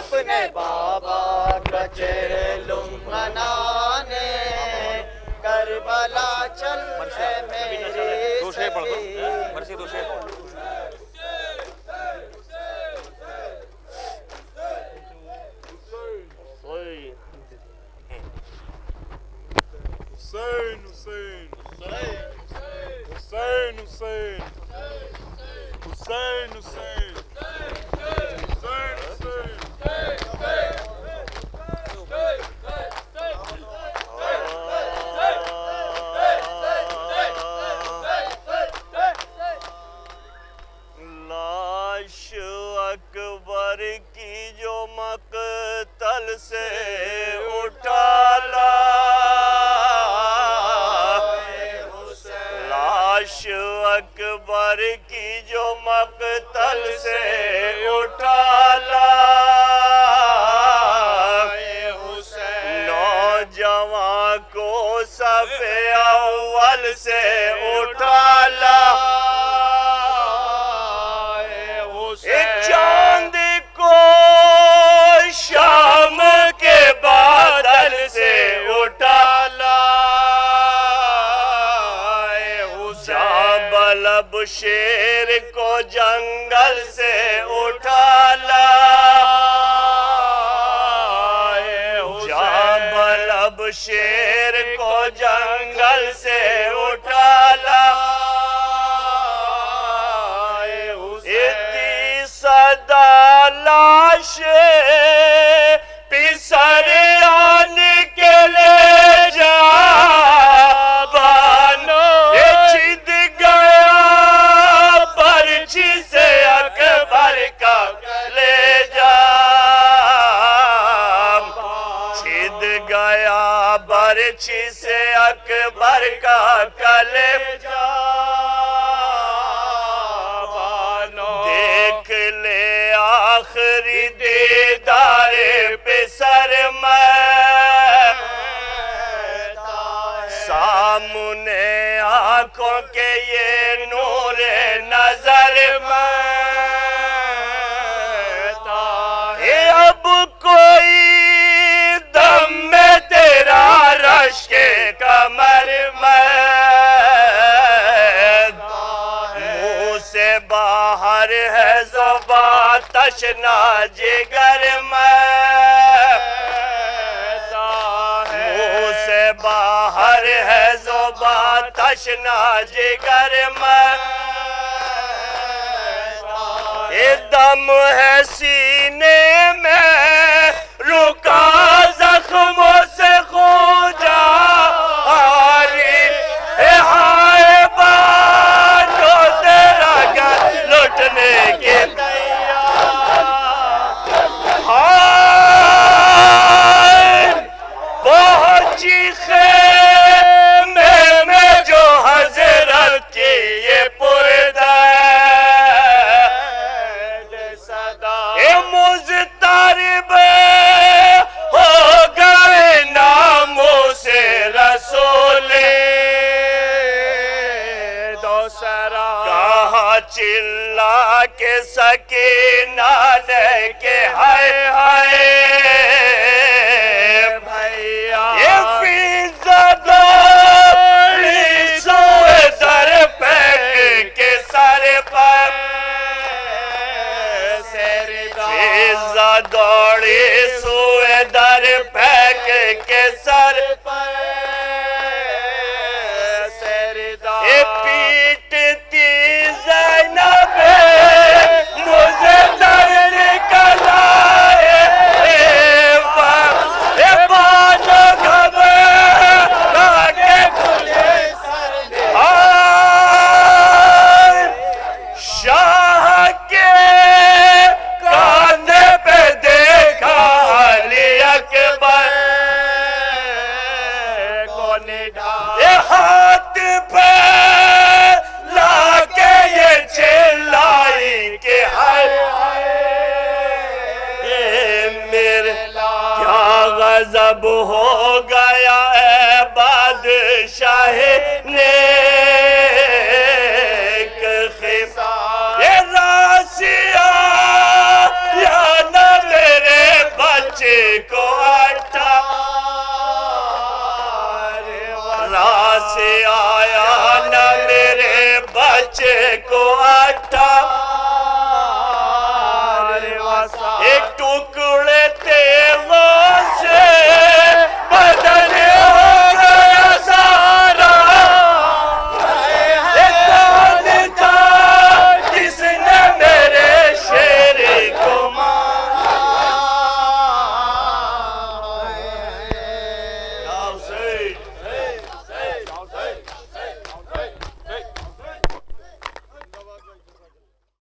اپنے بابا کا چہلم منانے کربلا چل ہے میرے حسین حسین حسین حسین حسین حسین لاش اکبر کی جو مقتل سے اٹھا لاش اکبر کی جو مقتل سے اٹھا نوجوان کو صف اول سے اٹھا چاند کو شام کے بادل سے اٹھا جابلب شیر کو جنگل سے اٹھا جابلب شیر کو جنگل سے اٹھا صدا لاش پسر آن کے لے جا بانو چھد گیا برچھی سے اکبر کا لے جا چھد گیا برچھی سے اکبر کا لے جا آخری دیدار پسر میں سامنے آنکھوں کے یہ نور نظر میں اب کوئی دم میں تیرا رش کے کمر میں منہ سے باہر ہے زبان تشنا جگر میں منہ سے باہر ہے زبان تشنا جگر میں دم ہے سینے میں رکا زخموں سے خون جاری ہائے بانو تیرا گھر لٹنے کے پہنچی خیمے میں جو حضرت کی یہ پردید صدا مضطرب ہو گئے ناموں سے رسول دوسرا کہاں چلا کے سکینہ لے کے ہائے ہائے یہ فیضہ دوڑی سوئے در پھینک کے سر پر فیضہ دوڑی سوئے در پھینک کے سر پر یہ پیٹتی زینب مجھے در نکل آئے شاہ کے کاندھے پہ دیکھا علی اکبر یہ ہاتھ پہ لا کے یہ چلائی کہ میرے کیا غضب ہو گیا ہے بادشاہ نے